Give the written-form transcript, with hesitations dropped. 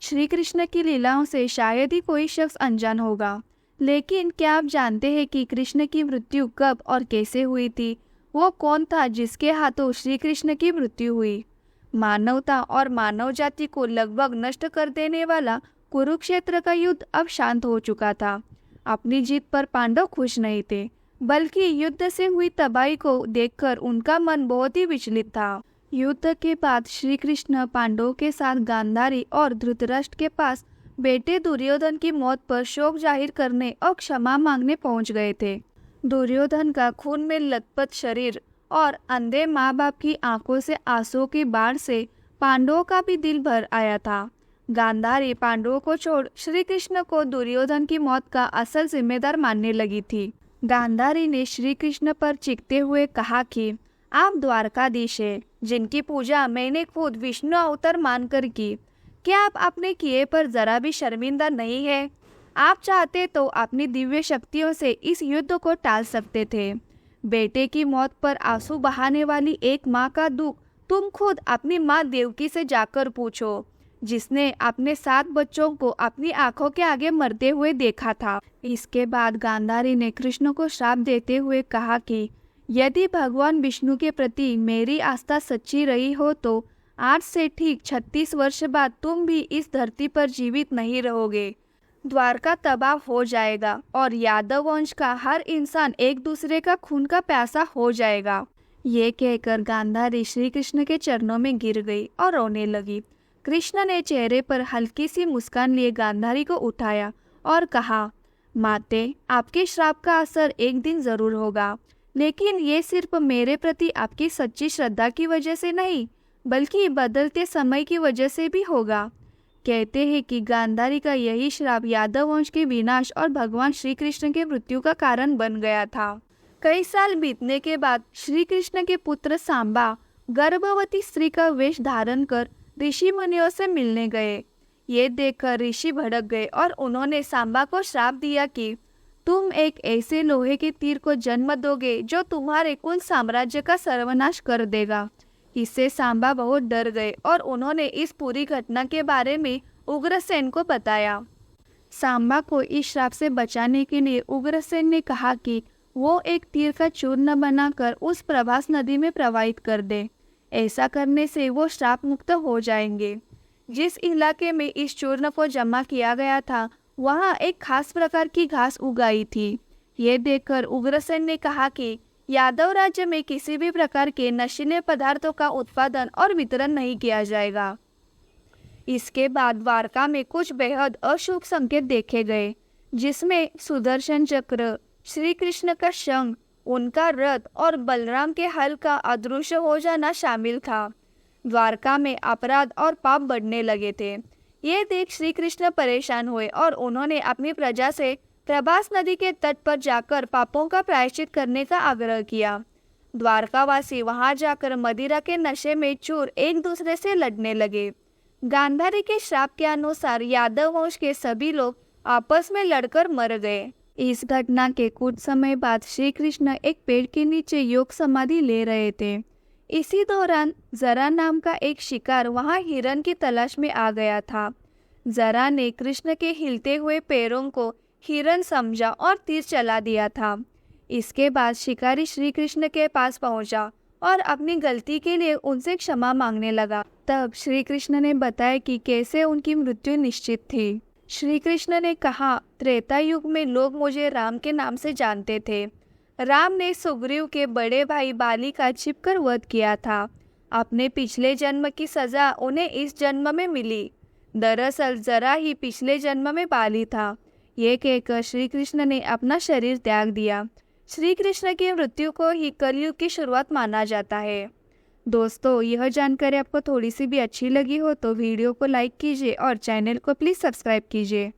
श्री कृष्ण की लीलाओं से शायद ही कोई शख्स अनजान होगा, लेकिन क्या आप जानते हैं कि कृष्ण की मृत्यु कब और कैसे हुई थी? वो कौन था जिसके हाथों श्री कृष्ण की मृत्यु हुई? मानवता और मानव जाति को लगभग नष्ट कर देने वाला कुरुक्षेत्र का युद्ध अब शांत हो चुका था। अपनी जीत पर पांडव खुश नहीं थे, बल्कि युद्ध से हुई तबाही को देखकर उनका मन बहुत ही विचलित था। युद्ध के बाद श्री कृष्ण पांडवों के साथ गांधारी और धृतराष्ट्र के पास बेटे दुर्योधन की मौत पर शोक जाहिर करने और क्षमा मांगने पहुंच गए थे। दुर्योधन का खून में लथपथ शरीर और अंधे माँ बाप की आंखों से आंसुओं की बाढ़ से पांडवों का भी दिल भर आया था। गांधारी पांडवों को छोड़ श्री कृष्ण को दुर्योधन की मौत का असल जिम्मेदार मानने लगी थी। गांधारी ने श्री कृष्ण पर चीखते हुए कहा कि आप द्वारकाधीश हैं, जिनकी पूजा मैंने खुद विष्णु अवतार मानकर की। क्या आप अपने किए पर जरा भी शर्मिंदा नहीं है? आप चाहते तो अपनी दिव्य शक्तियों से इस युद्ध को टाल सकते थे। बेटे की मौत पर आंसू बहाने वाली एक माँ का दुख तुम खुद अपनी माँ देवकी से जाकर पूछो, जिसने अपने 7 बच्चों को अपनी आंखों के आगे मरते हुए देखा था। इसके बाद गांधारी ने कृष्ण को श्राप देते हुए कहा कि यदि भगवान विष्णु के प्रति मेरी आस्था सच्ची रही हो तो आज से ठीक 36 वर्ष बाद तुम भी इस धरती पर जीवित नहीं रहोगे। द्वारका तबाह हो जाएगा और यादव वंश का हर इंसान एक दूसरे का खून का प्यासा हो जाएगा। ये कहकर गांधारी श्री कृष्ण के चरणों में गिर गई और रोने लगी। कृष्ण ने चेहरे पर हल्की सी मुस्कान लिए गांधारी को उठाया और कहा, माते, आपके श्राप का असर एक दिन जरूर होगा, लेकिन ये सिर्फ मेरे प्रति आपकी सच्ची श्रद्धा की वजह से नहीं, बल्कि बदलते समय की वजह से भी होगा। कहते हैं कि गांधारी का यही श्राप यादव वंश के विनाश और भगवान श्री कृष्ण के मृत्यु का कारण बन गया था। कई साल बीतने के बाद श्री कृष्ण के पुत्र सांबा गर्भवती स्त्री का वेश धारण कर ऋषि मुनियों से मिलने गए। ये देखकर ऋषि भड़क गए और उन्होंने सांबा को श्राप दिया कि तुम एक ऐसे लोहे के तीर को जन्म दोगे जो तुम्हारे कुल साम्राज्य का सर्वनाश कर देगा। इससे सांबा बहुत डर गए और उन्होंने इस पूरी घटना के बारे में उग्रसेन को बताया। सांबा को इस श्राप से बचाने के लिए उग्रसेन ने कहा कि वो एक तीर का चूर्ण बनाकर उस प्रभास नदी में प्रवाहित कर दे। ऐसा करने से वो श्राप मुक्त हो जाएंगे। जिस इलाके में इस चूर्ण को जमा किया गया था, वहाँ एक खास प्रकार की घास उगाई थी। ये देखकर उग्रसेन ने कहा कि यादव राज्य में किसी भी प्रकार के नशीले पदार्थों का उत्पादन और वितरण नहीं किया जाएगा। इसके बाद द्वारका में कुछ बेहद अशुभ संकेत देखे गए, जिसमें सुदर्शन चक्र, श्री कृष्ण का शंख, उनका रथ और बलराम के हल का अदृश्य हो जाना शामिल था। द्वारका में अपराध और पाप बढ़ने लगे थे। ये देख श्री कृष्ण परेशान हुए और उन्होंने अपनी प्रजा से प्रभास नदी के तट पर जाकर पापों का प्रायश्चित करने का आग्रह किया। द्वारकावासी वहां जाकर मदिरा के नशे में चूर एक दूसरे से लड़ने लगे। गांधारी के श्राप के अनुसार यादव वंश के सभी लोग आपस में लड़कर मर गए। इस घटना के कुछ समय बाद श्री कृष्ण एक पेड़ के नीचे योग समाधि ले रहे थे। इसी दौरान जरा नाम का एक शिकार वहां हिरन की तलाश में आ गया था। जरा ने कृष्ण के हिलते हुए पैरों को हिरन समझा और तीर चला दिया था। इसके बाद शिकारी श्री कृष्ण के पास पहुंचा और अपनी गलती के लिए उनसे क्षमा मांगने लगा। तब श्री कृष्ण ने बताया कि कैसे उनकी मृत्यु निश्चित थी। श्री कृष्ण ने कहा, त्रेता युग में लोग मुझे राम के नाम से जानते थे। राम ने सुग्रीव के बड़े भाई बाली का छिपकर वध किया था। अपने पिछले जन्म की सजा उन्हें इस जन्म में मिली। दरअसल जरा ही पिछले जन्म में बाली था। ये कहकर श्री कृष्ण ने अपना शरीर त्याग दिया। श्री कृष्ण की मृत्यु को ही कलयुग की शुरुआत माना जाता है। दोस्तों, यह जानकारी आपको थोड़ी सी भी अच्छी लगी हो तो वीडियो को लाइक कीजिए और चैनल को प्लीज़ सब्सक्राइब कीजिए।